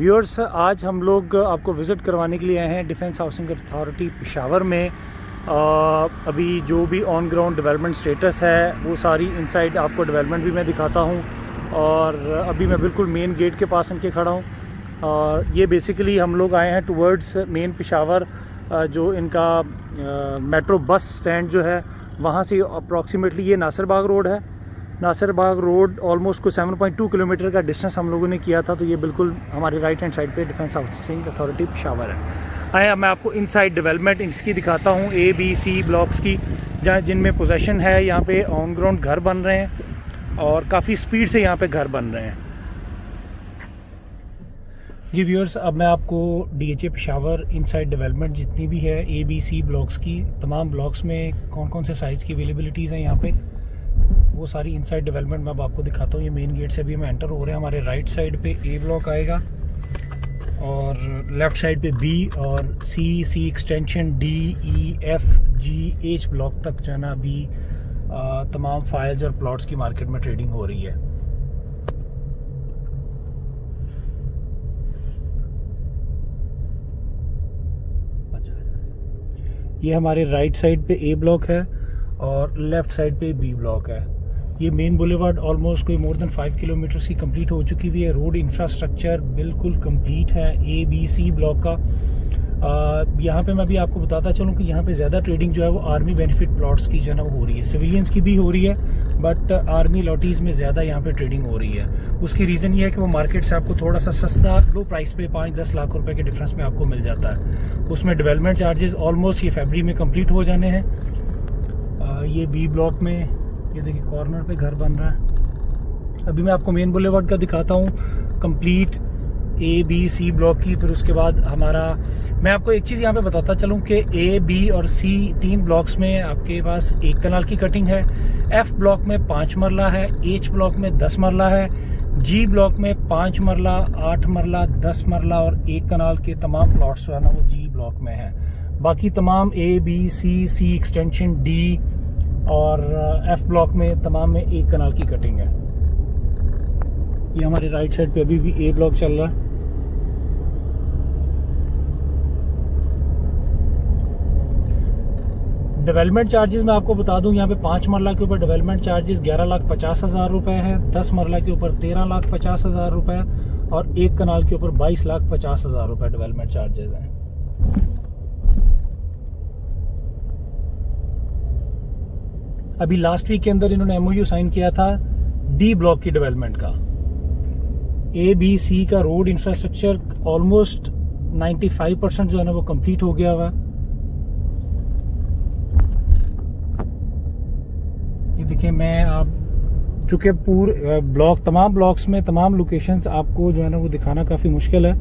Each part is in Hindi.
व्यूअर्स, आज हम लोग आपको विज़िट करवाने के लिए आए हैं डिफेंस हाउसिंग अथॉरिटी पेशावर में। अभी जो भी ऑन ग्राउंड डेवलपमेंट स्टेटस है वो सारी इनसाइड आपको डेवलपमेंट भी मैं दिखाता हूँ। और अभी मैं बिल्कुल मेन गेट के पास इनके खड़ा हूँ। और ये बेसिकली हम लोग आए हैं टुवर्ड्स मेन पेशावर, जो इनका मेट्रो बस स्टैंड जो है वहाँ से अप्रॉक्सीमेटली ये नासिर बाग रोड है। नासिर बाग रोड ऑलमोस्ट कुछ 7.2 किलोमीटर का डिस्टेंस हम लोगों ने किया था। तो ये बिल्कुल हमारे राइट हैंड साइड पे डिफेंस हाउसिंग अथॉरिटी पेशावर है। आया मैं आपको इनसाइड डेवलपमेंट इसकी दिखाता हूँ, A, B, C ब्लॉक्स की, जहाँ जिनमें पोजेसन है। यहाँ पे ऑन ग्राउंड घर बन रहे हैं और काफ़ी स्पीड से यहाँ पे घर बन रहे हैं। जी व्यूअर्स, अब मैं आपको DHA पेशावर इनसाइड डेवलपमेंट जितनी भी है A, B, C ब्लॉक्स की, तमाम ब्लॉक्स में कौन कौन से साइज़ की अवेलेबिलिटीज़ हैं यहाँ पे, वो सारी इनसाइड डेवलपमेंट मैं अब आपको दिखाता हूँ। ये मेन गेट से भी हम एंटर हो रहे हैं। हमारे राइट साइड पे A ब्लॉक आएगा और लेफ़्ट साइड पे B और C extension D, E, F, G, H block तक जो है ना अभी तमाम फाइल्स और प्लॉट्स की मार्केट में ट्रेडिंग हो रही है। ये हमारे राइट साइड पे A ब्लॉक है और लेफ़्ट साइड पे B ब्लॉक है। ये मेन बुलेवार्ड ऑलमोस्ट कोई मोर देन 5 किलोमीटर्स की कंप्लीट हो चुकी हुई है। रोड इंफ्रास्ट्रक्चर बिल्कुल कंप्लीट है A, B, C ब्लॉक का। यहाँ पे मैं भी आपको बताता चलूँ कि यहाँ पे ज़्यादा ट्रेडिंग जो है वो आर्मी बेनिफिट प्लॉट्स की जो है ना वो हो रही है। सिविलियंस की भी हो रही है, बट आर्मी लॉटीज़ में ज़्यादा यहाँ पे ट्रेडिंग हो रही है। उसकी रीज़न ये है कि वो मार्केट से आपको थोड़ा सा सस्ता लो प्राइस पे 5-10 लाख रुपए के डिफरेंस में आपको मिल जाता है। उसमें डेवलपमेंट चार्जेस ऑलमोस्ट ये फरवरी में कंप्लीट हो जाने हैं। ये B ब्लॉक में ये देखिए कॉर्नर पे घर बन रहा है। अभी मैं आपको मेन बुलेवार्ड का दिखाता हूँ complete A, B, C block की। फिर उसके बाद हमारा, मैं आपको एक चीज़ यहाँ पे बताता चलूँ कि A, B और C तीन ब्लॉक्स में आपके पास 1 कनाल की कटिंग है। F ब्लॉक में 5 मरला है, H ब्लॉक में 10 मरला है, G ब्लॉक में 5 मरला, 8 मरला, 10 मरला और 1 कनाल के तमाम प्लॉट्स जो है ना वो G ब्लॉक में है। बाकी तमाम A, B, C extension D और F ब्लॉक में तमाम में 1 कनाल की कटिंग है। ये हमारे राइट साइड पे अभी भी A ब्लॉक चल रहा है। डेवलपमेंट चार्जेस मैं आपको बता दूं, यहाँ पे 5 मरला के ऊपर डेवलपमेंट चार्जेस 11,50,000 रुपए है, 10 मरला के ऊपर 13,50,000 रुपए और 1 कनाल के ऊपर 22,50,000 रुपए डेवलपमेंट चार्जेस हैं। अभी लास्ट वीक के अंदर इन्होंने MOU साइन किया था D ब्लॉक की डेवलपमेंट का। A, B, C का रोड इंफ्रास्ट्रक्चर ऑलमोस्ट 95% जो है ना वो कंप्लीट हो गया हुआ। ये देखिए, मैं आप चूँकि पूरे ब्लॉक तमाम ब्लॉक्स में तमाम लोकेशंस आपको जो है ना वो दिखाना काफ़ी मुश्किल है,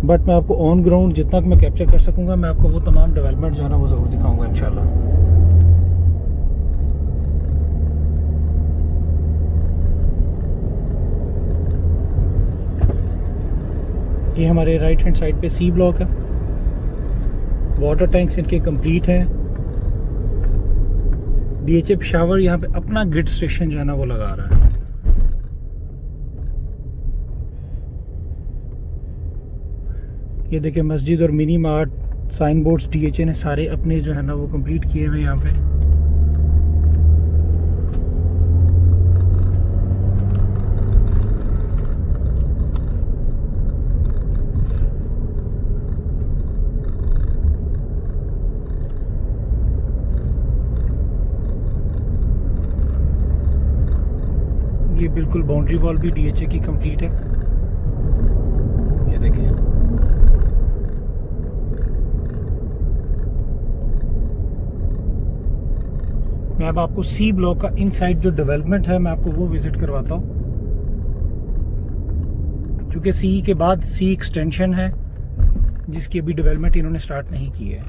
बट मैं आपको ऑन ग्राउंड जितना मैं कैप्चर कर सकूँगा मैं आपको वो तमाम डेवलपमेंट जो है ना वो ज़रूर दिखाऊँगा इंशाल्लाह। ये हमारे राइट हैंड साइड पे C ब्लॉक है। वाटर टैंक्स इनके कंप्लीट हैं। DHA पेशावर यहाँ पे अपना ग्रिड स्टेशन जो है ना वो लगा रहा है। ये देखिए मस्जिद और mini mart sign boards DHA ने सारे अपने जो है ना वो कंप्लीट किए हुए यहाँ पे। ये बिल्कुल बाउंड्री वॉल भी DHA की कंप्लीट है। ये देखिए, मैं अब आपको C ब्लॉक का इनसाइड जो डेवलपमेंट है मैं आपको वो विजिट करवाता हूँ। क्योंकि C के बाद C एक्सटेंशन है जिसकी अभी डेवलपमेंट इन्होंने स्टार्ट नहीं की है।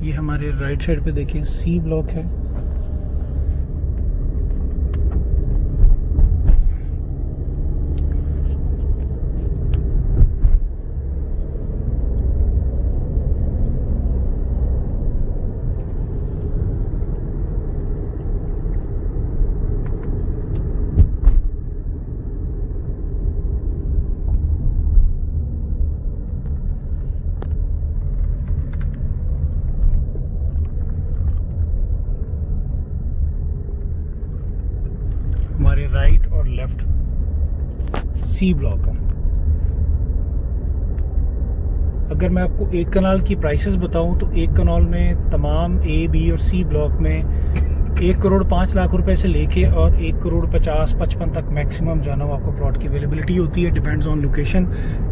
ये हमारे राइट साइड पे देखिए C ब्लॉक है। सी ब्लॉक है। अगर मैं आपको एक कनाल की प्राइसेस बताऊं तो एक कनाल में तमाम ए, बी और सी ब्लॉक में 1,05,00,000 रुपए से लेके और 1,50,55 तक मैक्सिमम जो है ना वो आपको प्लॉट की अवेलेबिलिटी होती है, डिपेंड्स ऑन लोकेशन।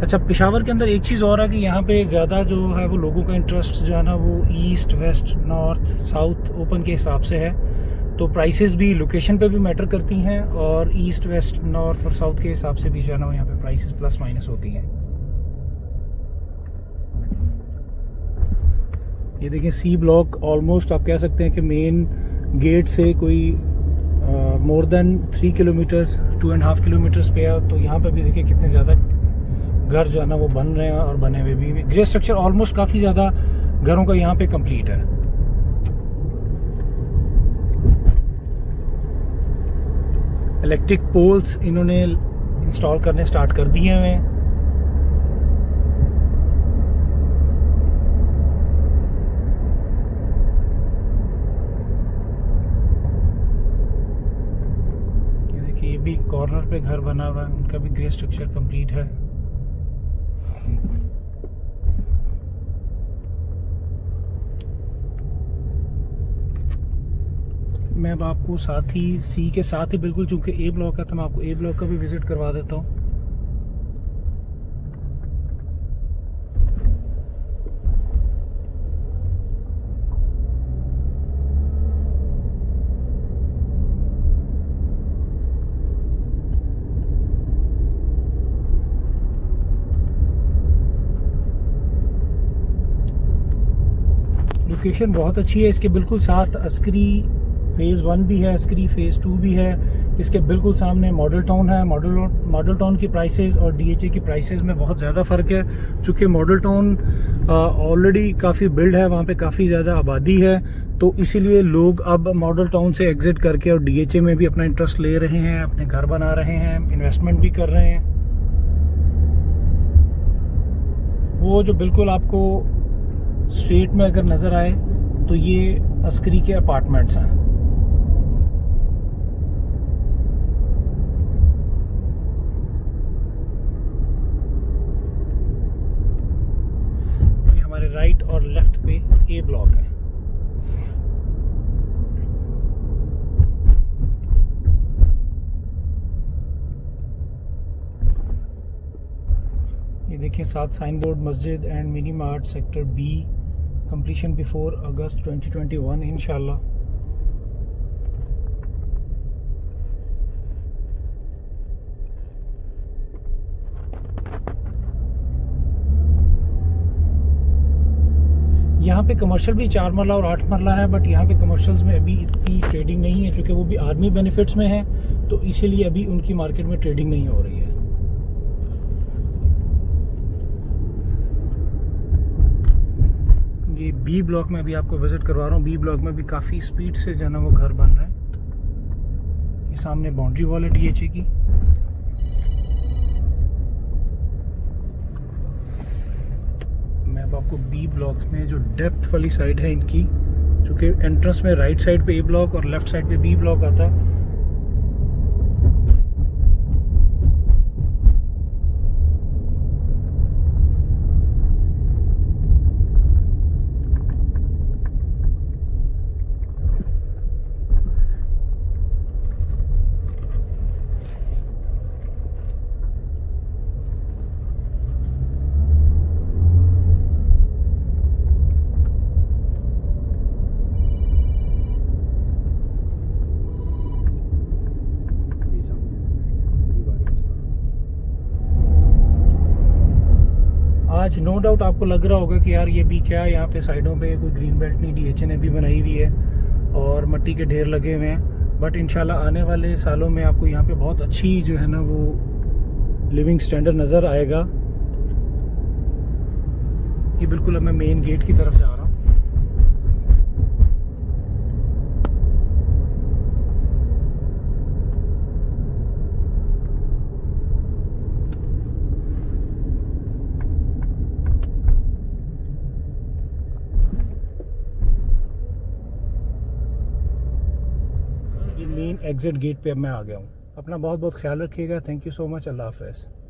अच्छा, पेशावर के अंदर एक चीज़ और है कि यहाँ पे ज़्यादा जो है वो लोगों का इंटरेस्ट जो है ना वो east, west, north, south open के हिसाब से है। तो प्राइसेस भी लोकेशन पे भी मैटर करती हैं और ईस्ट, वेस्ट, नॉर्थ और साउथ के हिसाब से भी जो है ना यहाँ पे प्राइसेस प्लस माइनस होती हैं। ये देखिए सी ब्लॉक ऑलमोस्ट आप कह सकते हैं कि मेन गेट से कोई मोर देन 3 किलोमीटर्स 2.5 किलोमीटर्स पे है। तो यहाँ पे भी देखिए कितने ज़्यादा घर जो है ना वो बन रहे हैं और बने हुए भी। ग्रे स्ट्रक्चर ऑलमोस्ट काफ़ी ज़्यादा घरों का यहाँ पे कंप्लीट है। इलेक्ट्रिक पोल्स इन्होंने इंस्टॉल करने स्टार्ट कर दिए हुए हैं। ये भी कॉर्नर पे घर बना हुआ है, उनका भी ग्रे स्ट्रक्चर कंप्लीट है। मैं अब आपको साथ ही सी के साथ ही बिल्कुल चूंकि ए ब्लॉक है तो मैं आपको ए ब्लॉक का भी विजिट करवा देता हूँ। लोकेशन बहुत अच्छी है। इसके बिल्कुल साथ अस्करी फेज़ 1 भी है, अस्करी फेज़ 2 भी है। इसके बिल्कुल सामने मॉडल टाउन है। मॉडल टाउन की प्राइसेस और डीएचए की प्राइसेस में बहुत ज़्यादा फ़र्क है। चूँकि मॉडल टाउन ऑलरेडी काफ़ी बिल्ड है, वहाँ पे काफ़ी ज़्यादा आबादी है, तो इसीलिए लोग अब मॉडल टाउन से एग्ज़िट करके और डीएचए में भी अपना इंटरेस्ट ले रहे हैं, अपने घर बना रहे हैं, इन्वेस्टमेंट भी कर रहे हैं। वो जो बिल्कुल आपको स्ट्रीट में अगर नज़र आए तो ये अस्करी के अपार्टमेंट्स हैं। ये हमारे राइट और लेफ्ट पे ए ब्लॉक है। ये देखिए साथ साइन बोर्ड मस्जिद and mini mart sector B, completion before August 2021 इंशाल्लाह। यहाँ पे कमर्शियल भी 4 मरला और 8 मरला है, बट यहाँ पे कमर्शियल्स में अभी इतनी ट्रेडिंग नहीं है क्योंकि वो भी आर्मी बेनिफिट्स में है, तो इसीलिए अभी उनकी मार्केट में ट्रेडिंग नहीं हो रही है। ये बी ब्लॉक में अभी आपको विजिट करवा रहा हूँ। बी ब्लॉक में भी काफ़ी स्पीड से जो है ना वो घर बन रहे हैं। ये सामने बाउंड्री वॉल है डीएचए की। मैं अब आपको बी ब्लॉक में जो डेप्थ वाली साइड है इनकी, चूँकि एंट्रेंस में राइट साइड पे ए ब्लॉक और लेफ्ट साइड पे बी ब्लॉक आता है। आज नो डाउट आपको लग रहा होगा कि यार ये भी क्या, यहाँ पे साइडों पे कोई ग्रीन बेल्ट नहीं डीएचए ने भी बनाई हुई है और मिट्टी के ढेर लगे हुए हैं, बट इंशाल्लाह आने वाले सालों में आपको यहाँ पे बहुत अच्छी जो है ना वो लिविंग स्टैंडर्ड नज़र आएगा। ये बिल्कुल अब मैं मेन गेट की तरफ जा रहा हूँ। मेन एग्जिट गेट पे अब मैं आ गया हूँ। अपना बहुत बहुत ख्याल रखिएगा। Thank you so much. अल्लाह हाफ़िज़।